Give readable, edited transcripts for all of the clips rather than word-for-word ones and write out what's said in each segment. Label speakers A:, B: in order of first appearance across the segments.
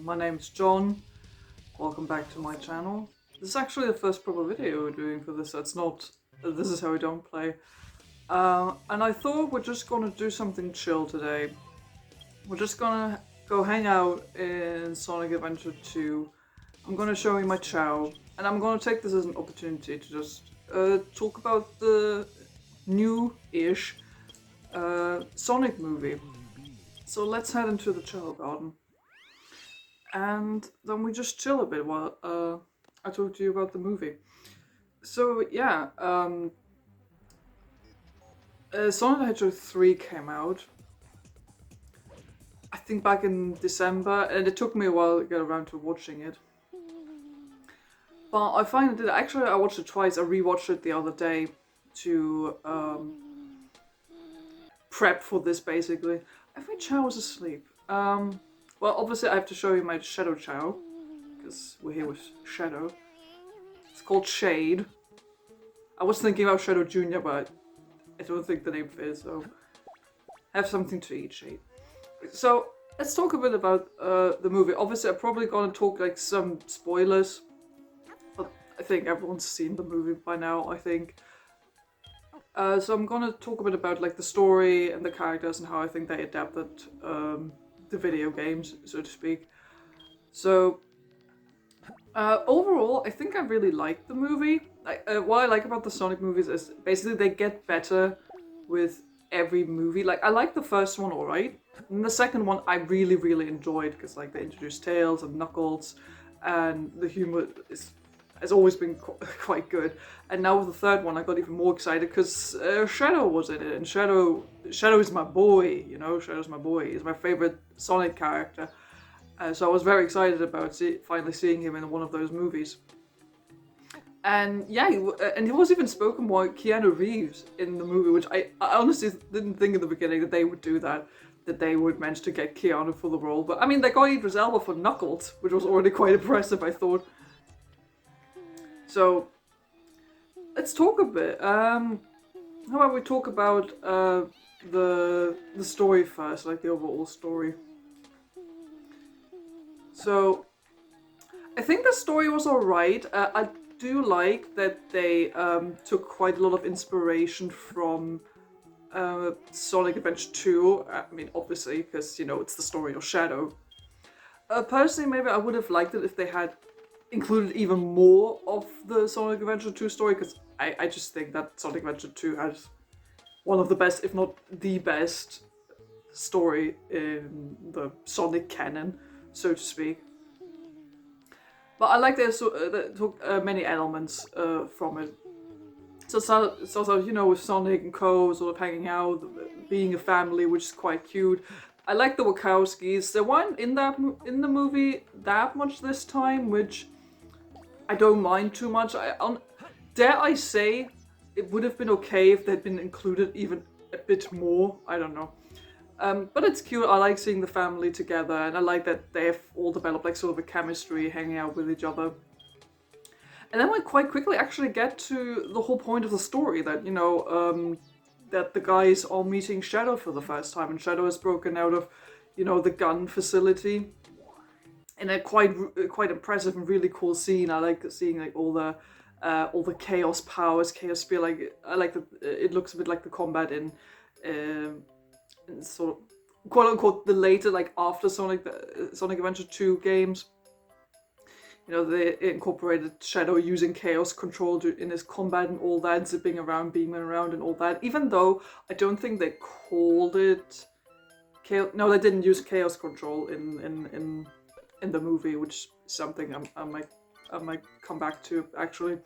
A: my name's John. Welcome back to my channel. This is actually the first proper video we're doing for this, so it's not this is how we don't play. And I thought we're just gonna do something chill today. We're just gonna go hang out in Sonic Adventure 2. I'm gonna show you my Chao, and I'm gonna take this as an opportunity to just talk about the new-ish Sonic movie. So let's head into the Chao garden. And then we just chill a bit while I talk to you about the movie. So yeah, Sonic the Hedgehog 3 came out, I think back in December, and it took me a while to get around to watching it. But I finally did it. Actually, I watched it twice. I rewatched it the other day to prep for this, basically. I think Chao was asleep. Well, obviously I have to show you my Shadow Chao, because we're here with Shadow. It's called Shade. I was thinking about Shadow Jr., but I don't think the name fits, so have something to eat, Shade. So, let's talk a bit about the movie. Obviously, I'm probably gonna talk like some spoilers, but I think everyone's seen the movie by now, I think. So I'm gonna talk a bit about like the story and the characters and how I think they adapted the video games, so to speak. So overall, I think I really liked the movie. What I like about the Sonic movies is basically they get better with every movie. Like, I like the first one alright, and the second one I really enjoyed because like they introduced Tails and Knuckles, and the humor has always been quite good. And now with the third one, I got even more excited because Shadow was in it, and Shadow is my boy. You know, Shadow's my boy. He's my favorite Sonic character. So I was very excited about finally seeing him in one of those movies. And yeah, he was even spoken by Keanu Reeves in the movie, which I honestly didn't think in the beginning that they would do that they would manage to get Keanu for the role. But I mean, they got Idris Elba for Knuckles, which was already quite impressive, I thought. So let's talk a bit. How about we talk about the story first, like the overall story. So I think the story was alright. I do like that they took quite a lot of inspiration from Sonic Adventure 2. I mean, obviously, because, you know, it's the story of Shadow. Personally, maybe I would have liked it if they had included even more of the Sonic Adventure 2 story, because I just think that Sonic Adventure 2 has one of the best, if not the best, story in the Sonic canon, so to speak. But I like they took many elements from it. So it's also, you know, with Sonic and Co. sort of hanging out, being a family, which is quite cute. I like the Wachowskis. They weren't in the movie that much this time, which I don't mind too much. Dare I say, it would have been okay if they'd been included even a bit more. I don't know. But it's cute. I like seeing the family together, and I like that they have all developed like sort of a chemistry, hanging out with each other. And then we quite quickly actually get to the whole point of the story, that, you know, that the guys are meeting Shadow for the first time, and Shadow has broken out of, you know, the gun facility. In a quite impressive and really cool scene. I like seeing like all the chaos powers, chaos spear. Like, I like that it looks a bit like the combat in sort of quote unquote the later, like after Sonic Adventure 2 games. You know, they incorporated Shadow using chaos control in his combat and all that, zipping around, beaming around and all that. Even though I don't think they called it chaos. No, they didn't use chaos control in the movie, which is something I might come back to, actually.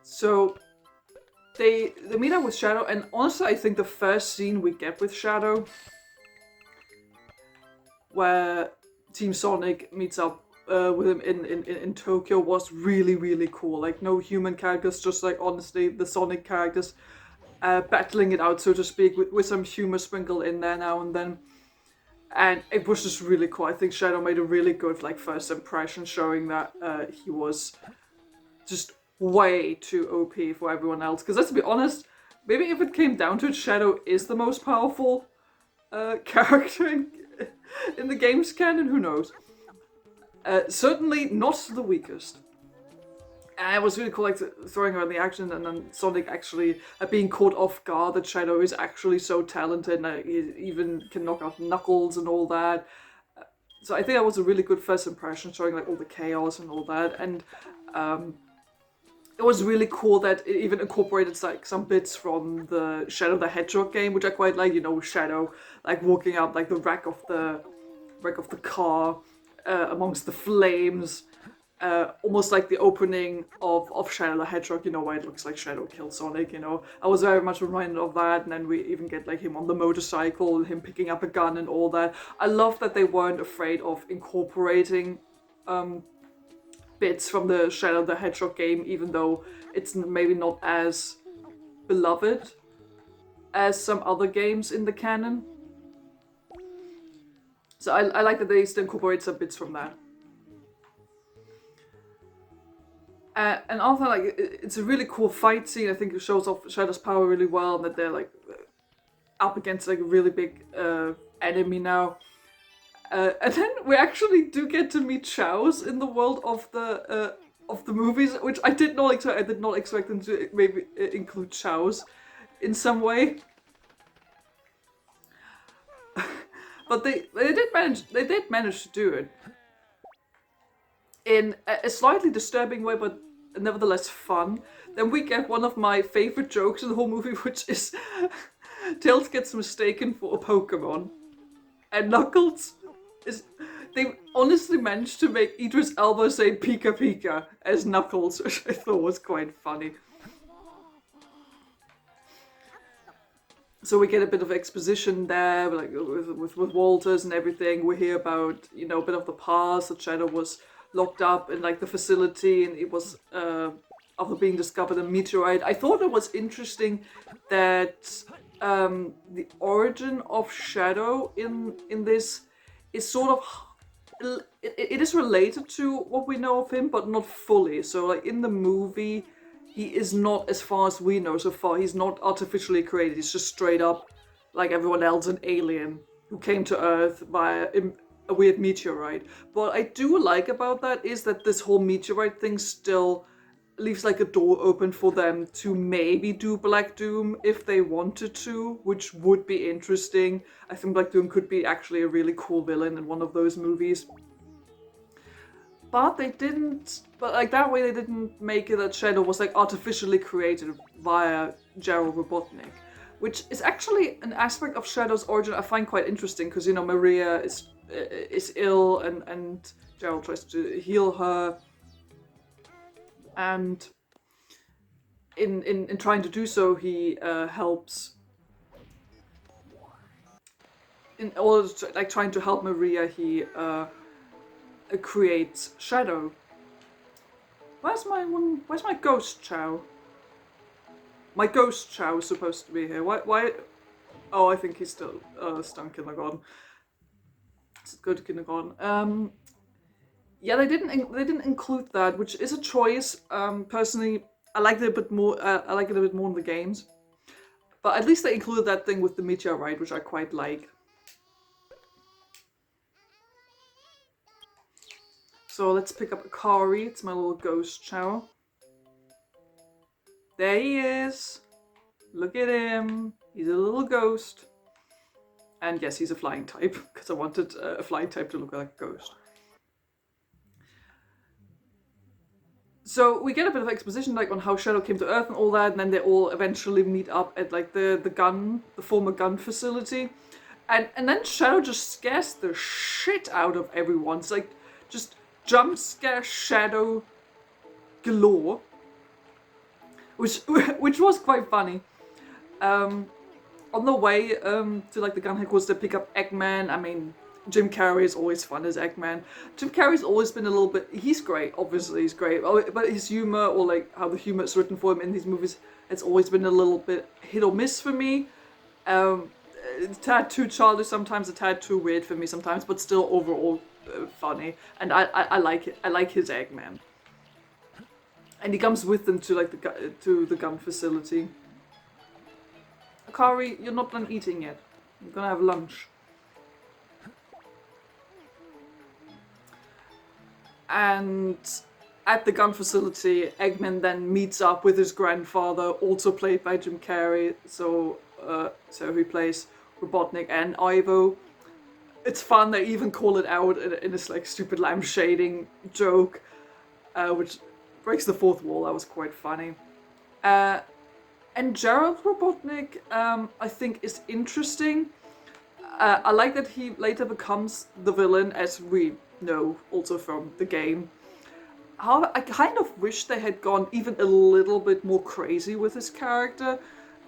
A: So they meet up with Shadow, and honestly I think the first scene we get with Shadow, where Team Sonic meets up with him in Tokyo, was really cool. Like, no human characters, just like honestly the Sonic characters battling it out, so to speak, with some humor sprinkled in there now and then. And it was just really cool. I think Shadow made a really good like first impression, showing that he was just way too OP for everyone else. Because let's be honest, maybe if it came down to it, Shadow is the most powerful character in the game's canon, who knows? Certainly not the weakest. And it was really cool, like throwing around the action, and then Sonic actually being caught off guard that Shadow is actually so talented, and he even can knock out Knuckles and all that. So I think that was a really good first impression, showing like all the chaos and all that, and it was really cool that it even incorporated like some bits from the Shadow the Hedgehog game, which I quite like. You know, Shadow like walking up like the wreck of the car amongst the flames. Almost like the opening of Shadow the Hedgehog, you know, where it looks like Shadow kills Sonic, you know. I was very much reminded of that, and then we even get like him on the motorcycle, him picking up a gun and all that. I love that they weren't afraid of incorporating bits from the Shadow the Hedgehog game, even though it's maybe not as beloved as some other games in the canon. So I like that they still incorporate some bits from that. And also, like, it's a really cool fight scene. I think it shows off Shadow's power really well, and that they're like up against like a really big enemy now. And then we actually do get to meet Chaos in the world of the movies, which I did not expect. I did not expect them to maybe include Chaos in some way. But they did manage to do it in a slightly disturbing way, but nevertheless fun. Then we get one of my favorite jokes in the whole movie, which is Tails gets mistaken for a Pokemon, and Knuckles is. They honestly managed to make Idris Elba say Pika Pika as Knuckles, which I thought was quite funny. So we get a bit of exposition there, like with Walters and everything. We hear about, you know, a bit of the past. That Shadow was locked up in like the facility, and it was after being discovered a meteorite. I thought it was interesting that the origin of Shadow in this is sort of it is related to what we know of him, but not fully. So like in the movie, he is not, as far as we know so far, he's not artificially created. He's just straight up, like everyone else, an alien who came to Earth via a weird meteorite. What I do like about that is that this whole meteorite thing still leaves like a door open for them to maybe do Black Doom if they wanted to, which would be interesting. I think Black Doom could be actually a really cool villain in one of those movies. But they didn't, but like that way they didn't make it that Shadow was like artificially created via Gerald Robotnik, which is actually an aspect of Shadow's origin I find quite interesting, because, you know, Maria is ill, and Gerald tries to heal her, and in trying to do so, he helps. In order to, like, trying to help Maria, he creates Shadow. Where's my ghost Chao? My ghost Chao is supposed to be here. Why? Oh, I think he's still in kindergarten. Let's go to kindergarten. Yeah, they didn't include that, which is a choice. Personally, I liked it a bit more. I like it a bit more in the games, but at least they included that thing with the meteorite, which I quite like. So let's pick up Akari. It's my little ghost Chao. There he is. Look at him. He's a little ghost. And yes, he's a flying type, because I wanted a flying type to look like a ghost. So we get a bit of exposition, like, on how Shadow came to Earth and all that, and then they all eventually meet up at like the former gun facility. And then Shadow just scares the shit out of everyone. It's like just jump scare Shadow galore, which was quite funny. On the way to like the gun headquarters to pick up Eggman, I mean, Jim Carrey is always fun as Eggman. Jim Carrey's always been a little bit, he's great, obviously he's great, but his humor, or like how the humor is written for him in these movies, it's always been a little bit hit or miss for me. A tad too childish sometimes, a tad too weird for me sometimes, but still overall funny. And I like it. I like his Eggman. And he comes with them to like the gun facility. Akari, you're not done eating yet. You're gonna have lunch. And at the gun facility, Eggman then meets up with his grandfather, also played by Jim Carrey. So he plays Robotnik and Ivo. It's fun. They even call it out in this like stupid lampshading joke, which breaks the fourth wall. That was quite funny. And Gerald Robotnik, I think, is interesting. I like that he later becomes the villain, as we know also from the game. However, I kind of wish they had gone even a little bit more crazy with his character.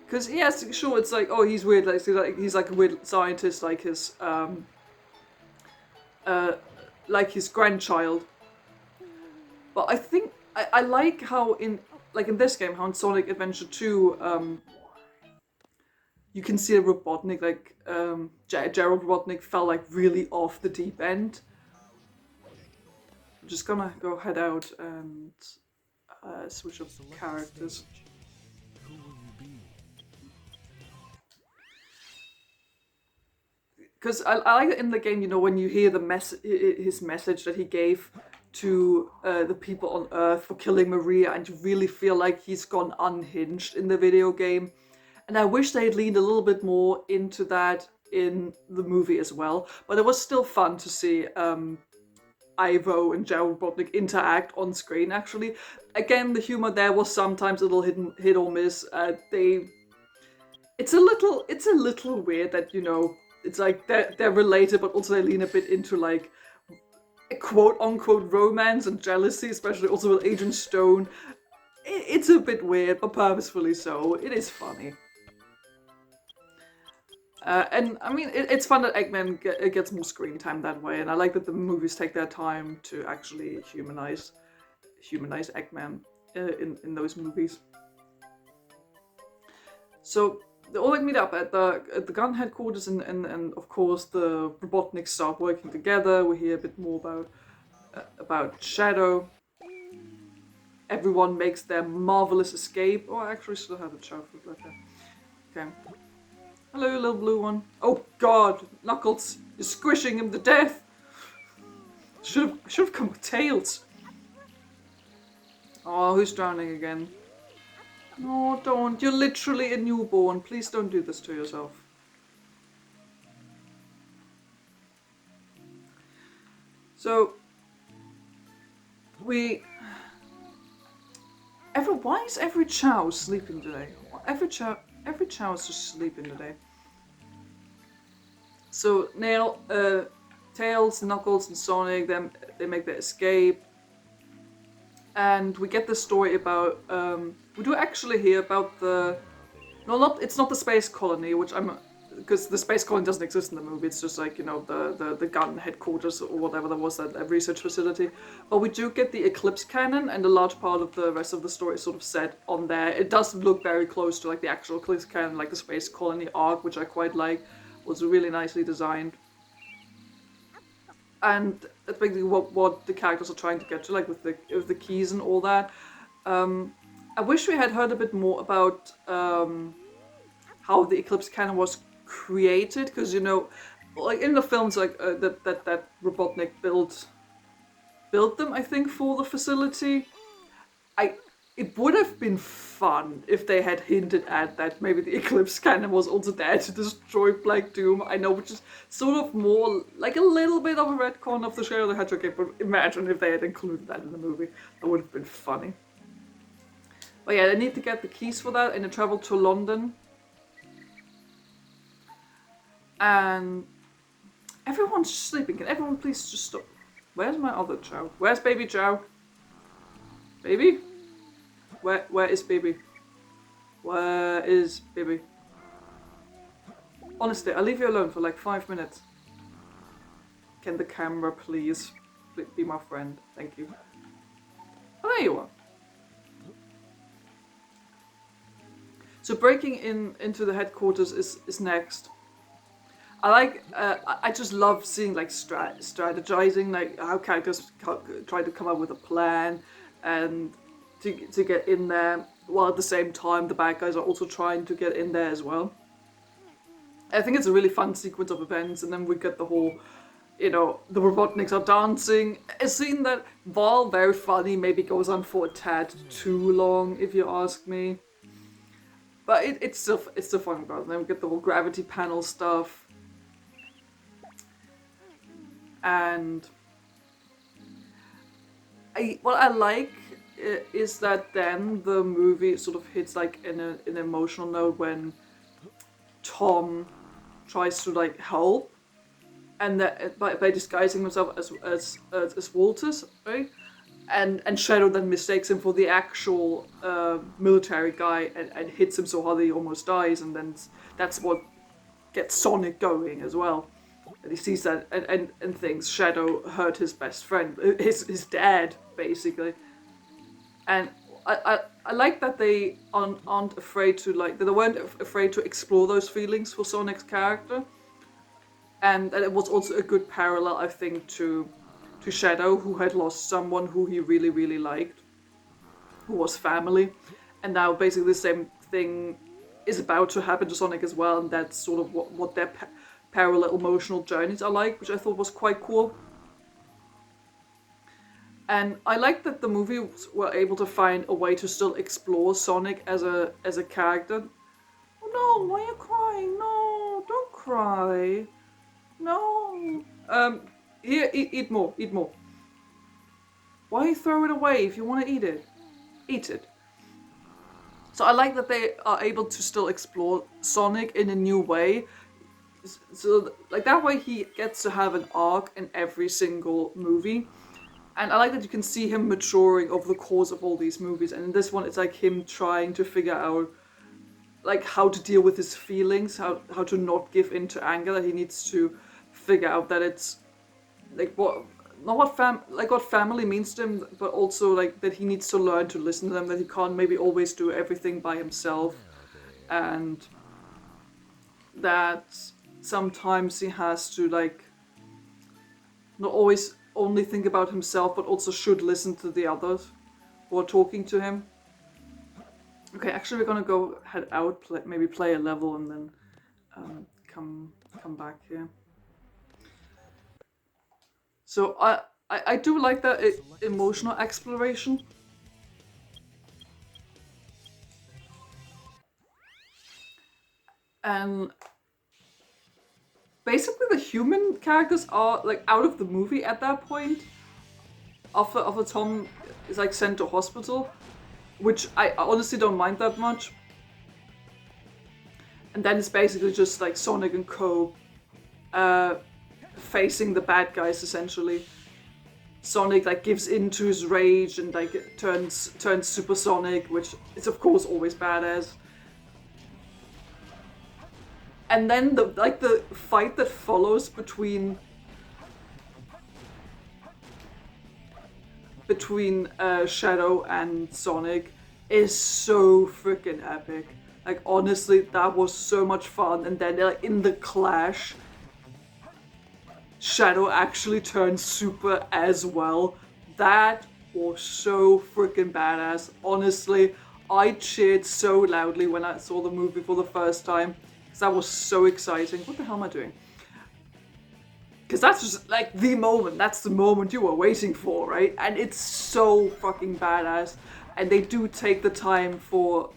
A: Because, yes, sure, it's like, oh, he's weird, he's like a weird scientist, like his grandchild. But I think, I like how in this game, how in Sonic Adventure 2, you can see a Robotnik, like, Gerald Robotnik fell like really off the deep end. I'm just gonna go head out and switch up characters. Because I like it in the game, you know, when you hear his message that he gave to the people on Earth for killing Maria, and you really feel like he's gone unhinged in the video game. And I wish they had leaned a little bit more into that in the movie as well. But it was still fun to see Ivo and Gerald Robotnik interact on screen, actually. Again, the humor there was sometimes a little hit or miss. It's a little weird that, you know, it's like they're related, but also they lean a bit into like a quote-unquote romance and jealousy, especially also with Agent Stone. It's a bit weird, but purposefully so. It is funny. And I mean, it's fun that Eggman gets more screen time that way, and I like that the movies take their time to actually humanize Eggman in those movies. So they all meet up at the gun headquarters, and of course the Robotniks start working together. We hear a bit more about Shadow. Everyone makes their marvelous escape. Oh, I actually still have a Chao food left there. Okay. Hello, little blue one. Oh God, Knuckles, you're squishing him to death. Should have come with Tails. Oh, who's drowning again? No, don't. You're literally a newborn. Please don't do this to yourself. So why is every Chao sleeping today? Every Chao is just sleeping today. So Tails, Knuckles, and Sonic, they make their escape, and we get the story about. We do actually hear about it's not the space colony, because the space colony doesn't exist in the movie. It's just like, you know, the gun headquarters or whatever that was, that research facility. But we do get the Eclipse Cannon, and a large part of the rest of the story is sort of set on there. It does look very close to like the actual Eclipse Cannon, like the space colony arc, which I quite like. Was really nicely designed. And that's basically what the characters are trying to get to, like with the keys and all that. I wish we had heard a bit more about how the Eclipse Cannon was created, because, you know, like in the films, like that Robotnik built them, I think, for the facility. It would have been fun if they had hinted at that maybe the Eclipse Cannon was also there to destroy Black Doom. I know, which is sort of more like a little bit of a retcon of the Shadow the Hedgehog game, but imagine if they had included that in the movie. That would have been funny. But yeah, I need to get the keys for that, and I travel to London. And everyone's sleeping. Can everyone please just stop? Where's my other Chao? Where's baby Chao? Baby? Where is baby? Where is baby? Honestly, I'll leave you alone for like 5 minutes. Can the camera please be my friend? Thank you. Oh, there you are. So breaking into the headquarters is next. I just love seeing like strategizing, like how characters try to come up with a plan and to get in there, while at the same time the bad guys are also trying to get in there as well. I think it's a really fun sequence of events, and then we get the whole the Robotniks are dancing. A scene that, while very funny, maybe goes on for a tad too long, if you ask me. But it's still fun about it. Then we get the whole gravity panel stuff. And what I like is that then the movie sort of hits like in an emotional note when Tom tries to like help, and that by disguising himself as Walters, right? And Shadow then mistakes him for the actual military guy and hits him so hard that he almost dies, and then that's what gets Sonic going as well. And he sees that and thinks Shadow hurt his best friend, his dad, basically. And I like that they aren't afraid to that they weren't afraid to explore those feelings for Sonic's character. And it was also a good parallel, I think, to Shadow, who had lost someone who he really, really liked, who was family. And now basically the same thing is about to happen to Sonic as well, and that's sort of what their parallel emotional journeys are like, which I thought was quite cool. And I like that the movies were able to find a way to still explore Sonic as a character. Oh no, why are you crying? No, don't cry. No. Here, eat more, eat more. Why throw it away if you want to eat it? Eat it. So I like that they are able to still explore Sonic in a new way. So like that way he gets to have an arc in every single movie. And I like that you can see him maturing over the course of all these movies. And in this one, it's like him trying to figure out like how to deal with his feelings, how to not give in to anger, that he needs to figure out that it's like what family means to him, but also like that he needs to learn to listen to them, that he can't maybe always do everything by himself, and that sometimes he has to like not always only think about himself, but also should listen to the others who are talking to him. Okay, actually, we're gonna go head out, maybe play a level, and then come back here. So I do like that emotional exploration. And basically the human characters are like out of the movie at that point. After Tom is like sent to hospital, which I honestly don't mind that much. And then it's basically just like Sonic and Co. Facing the bad guys essentially. Sonic like gives in to his rage and like turns supersonic, which is of course always badass. And then the fight that follows between Shadow and Sonic is so freaking epic. Like honestly, that was so much fun. And then like in the clash, Shadow actually turns super as well. That was so freaking badass. Honestly, I cheered so loudly when I saw the movie for the first time. Because that was so exciting. What the hell am I doing? Because that's just like the moment. That's the moment you were waiting for, right? And it's so fucking badass. And they do take the time for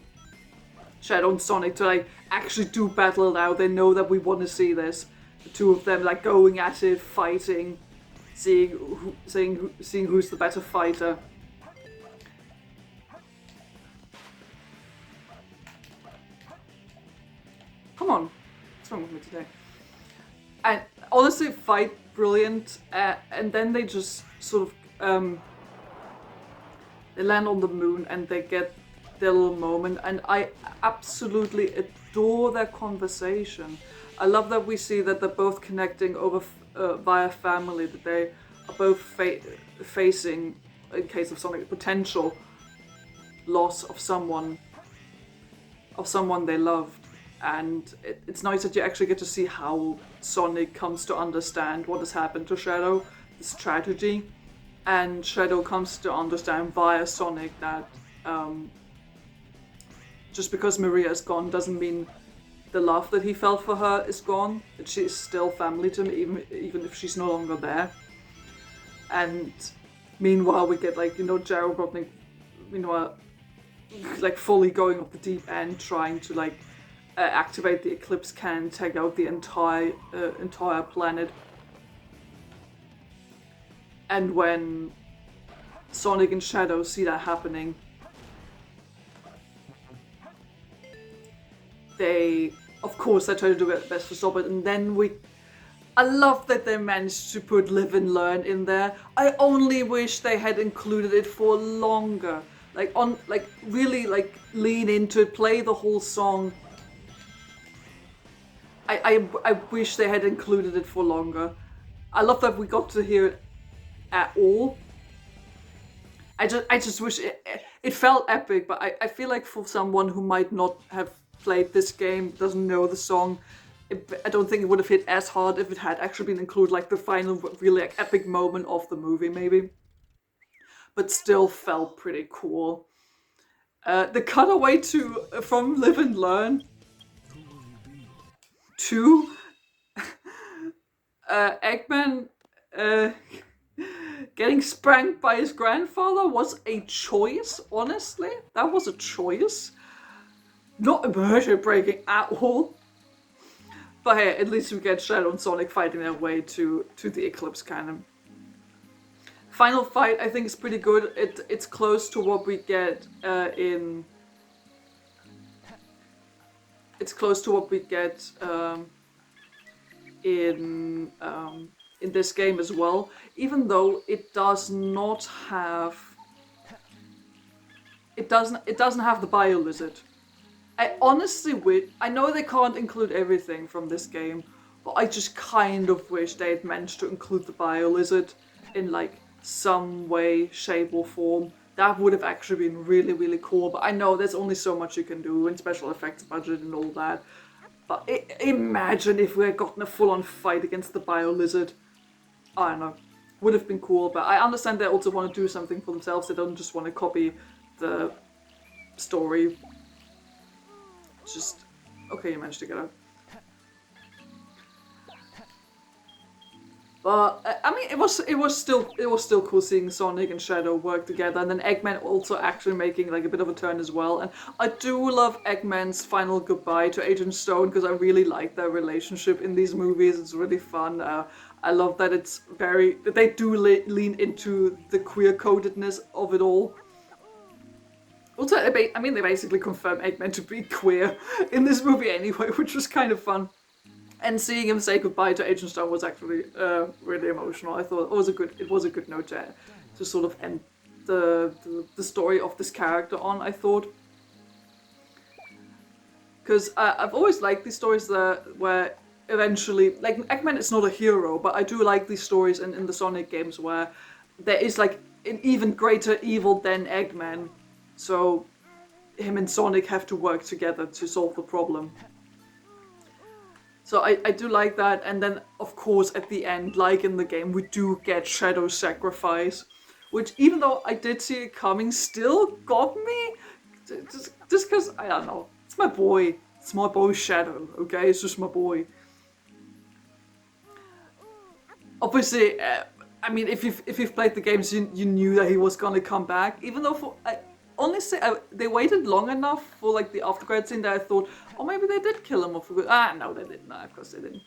A: Shadow and Sonic to like actually do battle it out. They know that we want to see this. The two of them like going at it, fighting, seeing who's the better fighter. Come on, what's wrong with me today? And honestly, fight brilliant. And then they just sort of they land on the moon and they get their little moment. And I absolutely adore their conversation. I love that we see that they're both connecting over via family, that they are both facing, in case of Sonic, potential loss of someone they loved. And it's nice that you actually get to see how Sonic comes to understand what has happened to Shadow, this tragedy, and Shadow comes to understand via Sonic that just because Maria is gone doesn't mean the love that he felt for her is gone. That she's still family to him, even if she's no longer there. And meanwhile, we get like, you know, Chao Robotnik, meanwhile, like fully going off the deep end, trying to like activate the Eclipse Cannon, take out the entire planet. And when Sonic and Shadow see that happening, they, of course, they try to do their best to stop it. And then I love that they managed to put Live and Learn in there. I only wish they had included it for longer. Really lean into it, play the whole song. I wish they had included it for longer. I love that we got to hear it at all. I just wish it felt epic, but I feel like for someone who might not have played this game, doesn't know the song, I don't think it would have hit as hard if it had actually been included, like the final really like, epic moment of the movie, maybe. But still felt pretty cool. The cutaway from Live and Learn to Eggman getting spanked by his grandfather was a choice, honestly. That was a choice. Not immersion breaking at all. But hey, at least we get Shadow and Sonic fighting their way to the Eclipse Cannon. Final fight, I think, is pretty good. It's close to what we get in... It's close to what we get in this game as well, even though it does not have... It doesn't have the Bio Lizard. I honestly wish... I know they can't include everything from this game, but I just kind of wish they had managed to include the Bio Lizard in like some way, shape or form. That would have actually been really, really cool, but I know there's only so much you can do in special effects budget and all that. But imagine if we had gotten a full-on fight against the Bio Lizard. I don't know. Would have been cool, but I understand they also want to do something for themselves. They don't just want to copy the story. Just... Okay, you managed to get out. But I mean, it was still cool seeing Sonic and Shadow work together, and then Eggman also actually making like a bit of a turn as well. And I do love Eggman's final goodbye to Agent Stone because I really like their relationship in these movies. It's really fun. I love that that they do lean into the queer codedness of it all. Also, I mean, they basically confirm Eggman to be queer in this movie anyway, which was kind of fun. And seeing him say goodbye to Agent Stone was actually really emotional. I thought it was a good note to sort of end the story of this character on, I thought. Because I've always liked these stories where eventually, like, Eggman is not a hero, but I do like these stories in the Sonic games where there is like an even greater evil than Eggman. So him and Sonic have to work together to solve the problem. So I do like that, and then of course at the end, like in the game, we do get Shadow's sacrifice, which even though I did see it coming, still got me, just because, I don't know, it's my boy Shadow, okay, it's just my boy. Obviously, I mean, if you've played the games, you knew that he was gonna come back, even though honestly, they waited long enough for like the after credit scene that I thought, oh, maybe they did kill him off for good. No, they didn't. No, of course they didn't.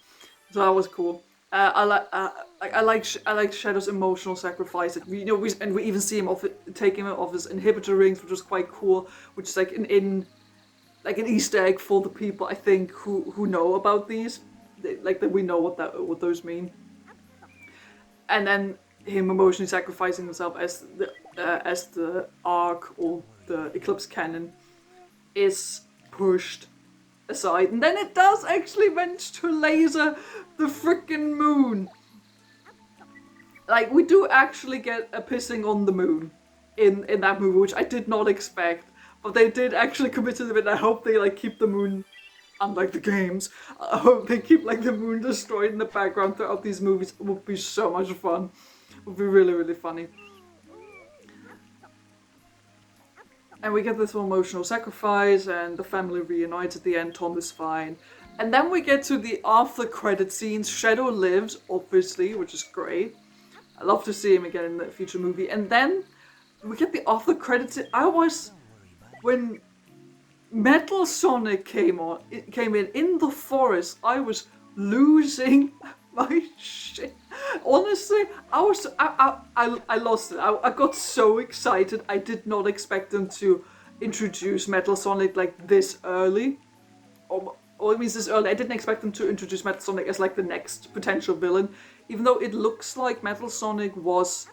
A: So that was cool. I like Shadow's emotional sacrifice. We even see him taking him off his inhibitor rings, which was quite cool. Which is like an Easter egg for the people I think who know about these, like that we know what those mean. And then him emotionally sacrificing himself as the Arc or the Eclipse Cannon is pushed aside, and then it does actually manage to laser the freaking moon. Like, we do actually get a pissing on the moon in that movie, which I did not expect, but they did actually commit to it, and I hope they like keep the moon. Unlike the games, I hope they keep like the moon destroyed in the background throughout these movies. It would be so much fun. It would be really, really funny. And we get this emotional sacrifice, and the family reunites at the end. Tom is fine. And then we get to the after credit scenes. Shadow lives, obviously, which is great. I love to see him again in the future movie. And then we get the after credits. When Metal Sonic came in the forest, I was losing my shit. Honestly, I lost it. I got so excited. I did not expect them to introduce Metal Sonic like this early. Or it means this early. I didn't expect them to introduce Metal Sonic as like the next potential villain. Even though it looks like Metal Sonic was,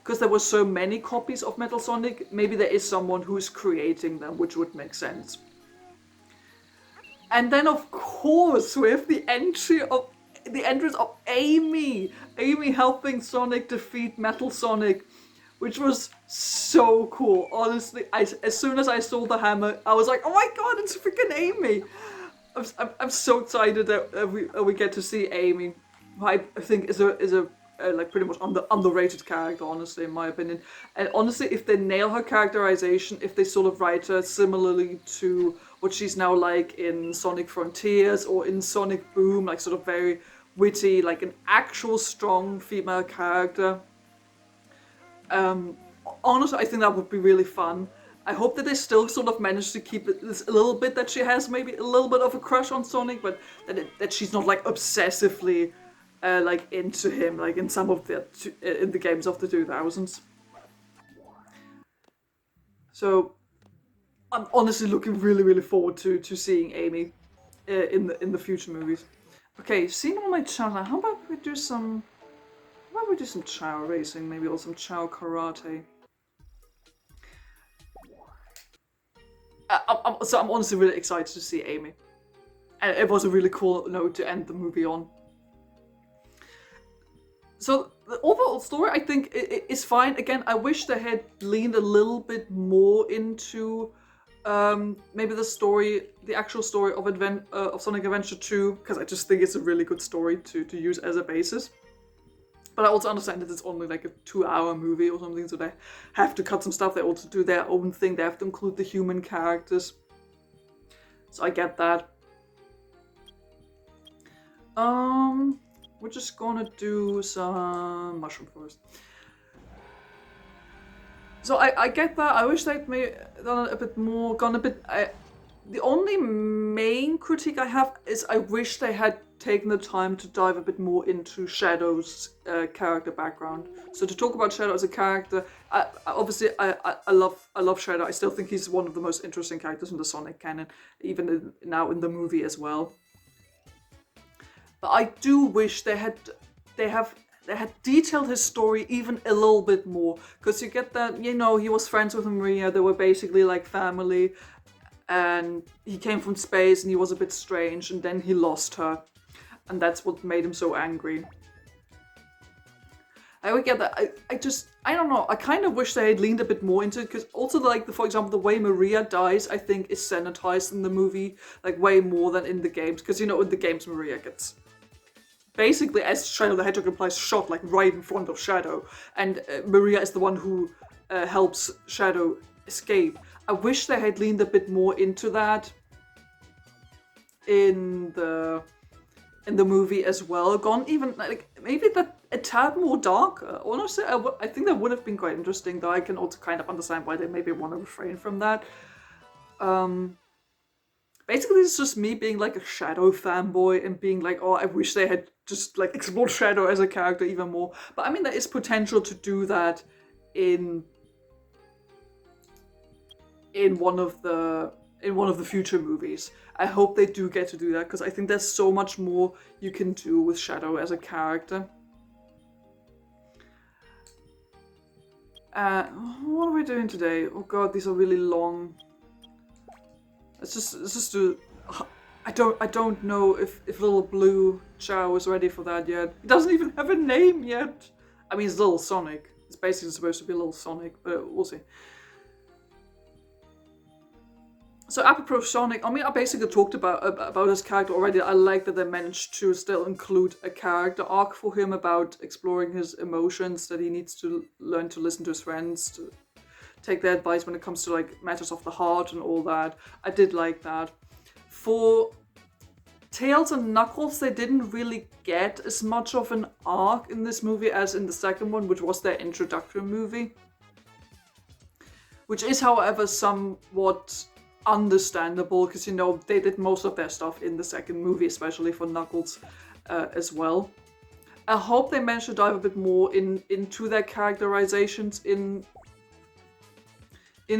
A: because there were so many copies of Metal Sonic, maybe there is someone who is creating them, which would make sense. And then of course we have the entrance of Amy helping Sonic defeat Metal Sonic, which was so cool. Honestly, as soon as I saw the hammer, I was like, oh my god, it's freaking Amy. I'm so excited that we get to see Amy, who I think is a like pretty much underrated character, honestly, in my opinion. And honestly, if they nail her characterization, if they sort of write her similarly to what she's now like in Sonic Frontiers or in Sonic Boom, like sort of very witty, like an actual strong female character. Honestly, I think that would be really fun. I hope that they still sort of manage to keep it this a little bit that she has maybe a little bit of a crush on Sonic, but that she's not like obsessively like into him, like in some of the in the games of the 2000s. So I'm honestly looking really forward to seeing Amy in the future movies. Okay, seeing all my Chao now, how about we do some Chao racing, maybe, or some Chao karate. I'm honestly really excited to see Amy. And it was a really cool note to end the movie on. So the overall story, I think, is fine. Again, I wish they had leaned a little bit more into maybe the actual story of Sonic Adventure 2, because I just think it's a really good story to use as a basis. But I also understand that it's only like a 2-hour movie or something, so they have to cut some stuff. They also do their own thing. They have to include the human characters. So I get that. We're just gonna do some mushroom first. So I get that. I wish they'd done a bit more, gone a bit. The only main critique I have is I wish they had taken the time to dive a bit more into Shadow's character background. So to talk about Shadow as a character, I love Shadow. I still think he's one of the most interesting characters in the Sonic canon, even now in the movie as well. But I do wish they had detailed his story even a little bit more, because you get that, he was friends with Maria. They were basically like family. And he came from space and he was a bit strange, and then he lost her. And that's what made him so angry. I would get that. I don't know. I kind of wish they had leaned a bit more into it, because also, like, for example, the way Maria dies, I think, is sanitized in the movie, like, way more than in the games. Because, in the games, Maria gets, basically, as Shadow the Hedgehog implies, shot, like, right in front of Shadow. And Maria is the one who helps Shadow escape. I wish they had leaned a bit more into that in the movie as well. Gone even like maybe that a tad more dark. Honestly, I think that would have been quite interesting. Though I can also kind of understand why they maybe want to refrain from that. Basically, it's just me being like a Shadow fanboy and being like, oh, I wish they had just like explored Shadow as a character even more. But I mean, there is potential to do that in one of the future movies. I hope they do get to do that, because I think there's so much more you can do with Shadow as a character. What are we doing today? Oh god, these are really long. Let's just do. I don't know if little blue Chao is ready for that yet. He doesn't even have a name yet. I mean, it's little Sonic. It's basically supposed to be little Sonic, but we'll see. So apropos Sonic, I mean, I basically talked about his character already. I like that they managed to still include a character arc for him about exploring his emotions, that he needs to learn to listen to his friends, take their advice when it comes to like matters of the heart and all that. I did like that. For Tails and Knuckles, they didn't really get as much of an arc in this movie as in the second one, which was their introductory movie. Which is, however, somewhat understandable, because, you know, they did most of their stuff in the second movie, especially for Knuckles as well. I hope they manage to dive a bit more into their characterizations in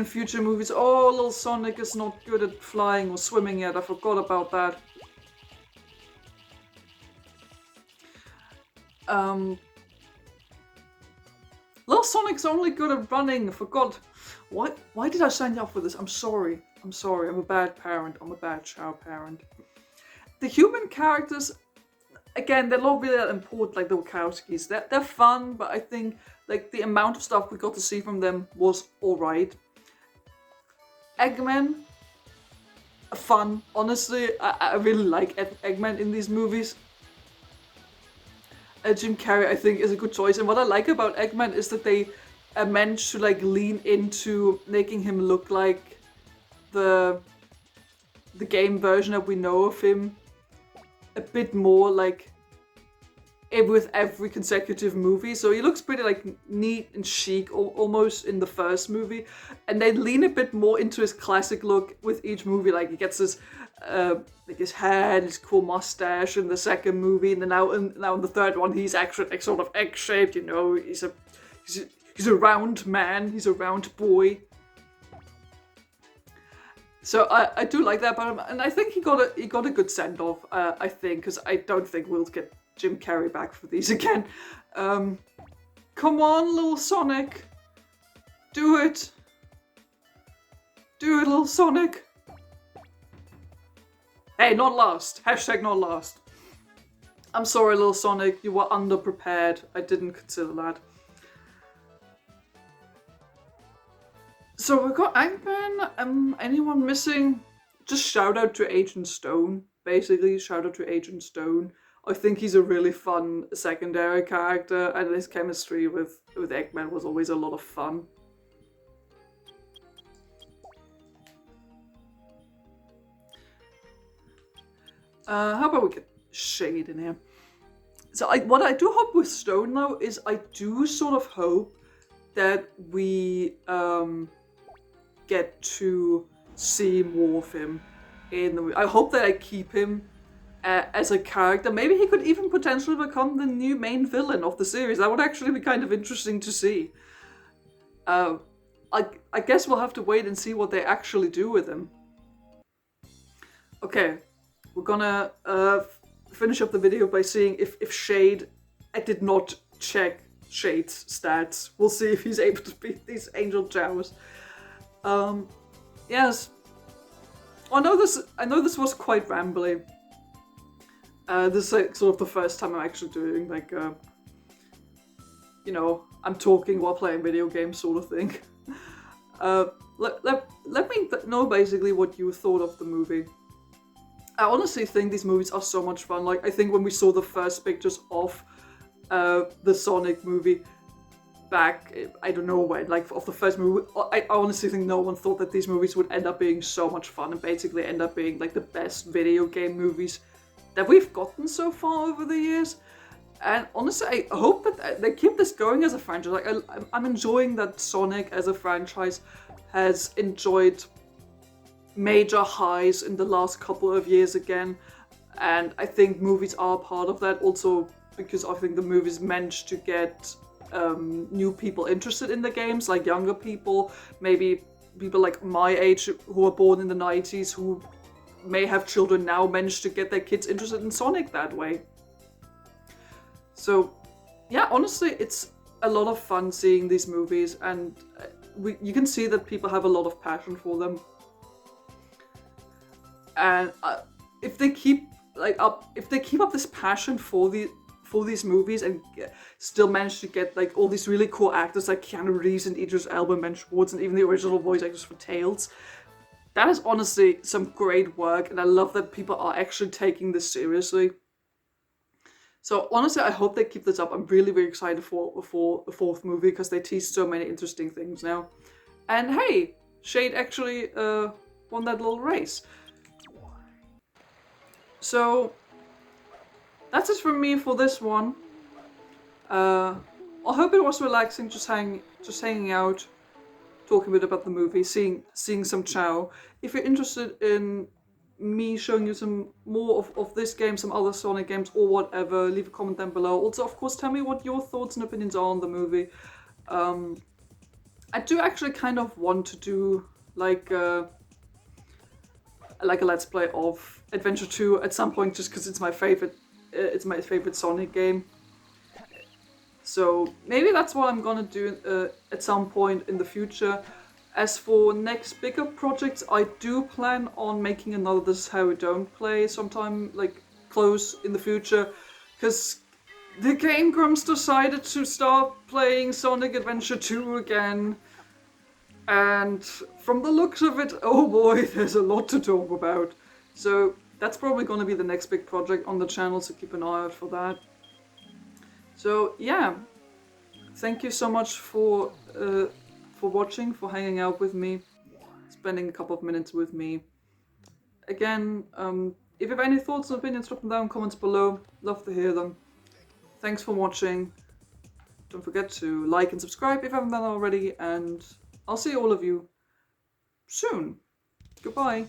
A: future movies. Oh, little Sonic is not good at flying or swimming yet. I forgot about that. Little Sonic's only good at running. I forgot. Why did I sign you up for this? I'm sorry. I'm a bad parent. I'm a bad Chao parent. The human characters, again, they're not really that important, like the Wachowskis. They're fun, but I think like the amount of stuff we got to see from them was alright. Eggman, fun. Honestly, I really like Eggman in these movies. Jim Carrey, I think, is a good choice. And what I like about Eggman is that they managed to like lean into making him look like the game version that we know of him a bit more like with every consecutive movie. So he looks pretty like neat and chic almost in the first movie, and they lean a bit more into his classic look with each movie. Like he gets his like his hair and his cool mustache in the second movie, and then now in the third one he's actually like sort of egg-shaped. You know, he's a round man. He's a round boy. So I do like that about him, and I think he got a good send off. I think, because I don't think we'll get Jim Carrey back for these again. Come on, little Sonic, do it, little Sonic. Hey, not last. Hashtag not last. I'm sorry, little Sonic, you were underprepared. I didn't consider that. So we've got Eggman. Anyone missing? Just shout out to Agent Stone. Basically, shout out to Agent Stone. I think he's a really fun secondary character, and his chemistry with Eggman was always a lot of fun. How about we get Shade in here? So what I do hope with Stone though is I do sort of hope that we get to see more of him in the movie. I hope that I keep him as a character. Maybe he could even potentially become the new main villain of the series. That would actually be kind of interesting to see. I guess we'll have to wait and see what they actually do with him. Okay, we're gonna finish up the video by seeing if Shade... I did not check Shade's stats. We'll see if he's able to beat these Angel Chows. Yes. I know this was quite rambly. This is like sort of the first time I'm actually doing like you know, I'm talking while playing video games sort of thing. Let me know basically what you thought of the movie. I honestly think these movies are so much fun. Like, I think when we saw the first pictures of the Sonic movie back, I don't know when, like of the first movie, I honestly think no one thought that these movies would end up being so much fun and basically end up being like the best video game movies that we've gotten so far over the years. And honestly, I hope that they keep this going as a franchise. Like, I'm enjoying that Sonic as a franchise has enjoyed major highs in the last couple of years again, and I think movies are part of that also, because I think the movies managed to get new people interested in the games, like younger people, maybe people like my age who were born in the 90s who may have children now, managed to get their kids interested in Sonic that way. So yeah, honestly, it's a lot of fun seeing these movies, and you can see that people have a lot of passion for them. And if they keep up this passion for these movies and still manage to get like all these really cool actors like Keanu Reeves and Idris Elba and Ben Schwartz and even the original voice actors for Tails, that is honestly some great work, and I love that people are actually taking this seriously. So honestly, I hope they keep this up. I'm really, really excited for the fourth movie because they tease so many interesting things now. And hey, Shade actually won that little race. So that's it from me for this one. I hope it was relaxing, just hanging out, talking a bit about the movie, seeing some Chao. If you're interested in me showing you some more of this game, some other Sonic games, or whatever, leave a comment down below. Also, of course, tell me what your thoughts and opinions are on the movie. I do actually kind of want to do like a Let's Play of Adventure 2 at some point, just because it's my favorite. It's my favorite Sonic game. So maybe that's what I'm gonna do at some point in the future. As for next bigger projects, I do plan on making another This Is How We Don't Play sometime like close in the future, because the Game Grumps decided to start playing Sonic Adventure 2 again. And from the looks of it, oh boy, there's a lot to talk about. So that's probably going to be the next big project on the channel, so keep an eye out for that. So yeah, thank you so much for watching, for hanging out with me, spending a couple of minutes with me. Again, if you have any thoughts and opinions, drop them down in comments below. Love to hear them. Thanks for watching. Don't forget to like and subscribe if you haven't done already, and I'll see all of you soon. Goodbye.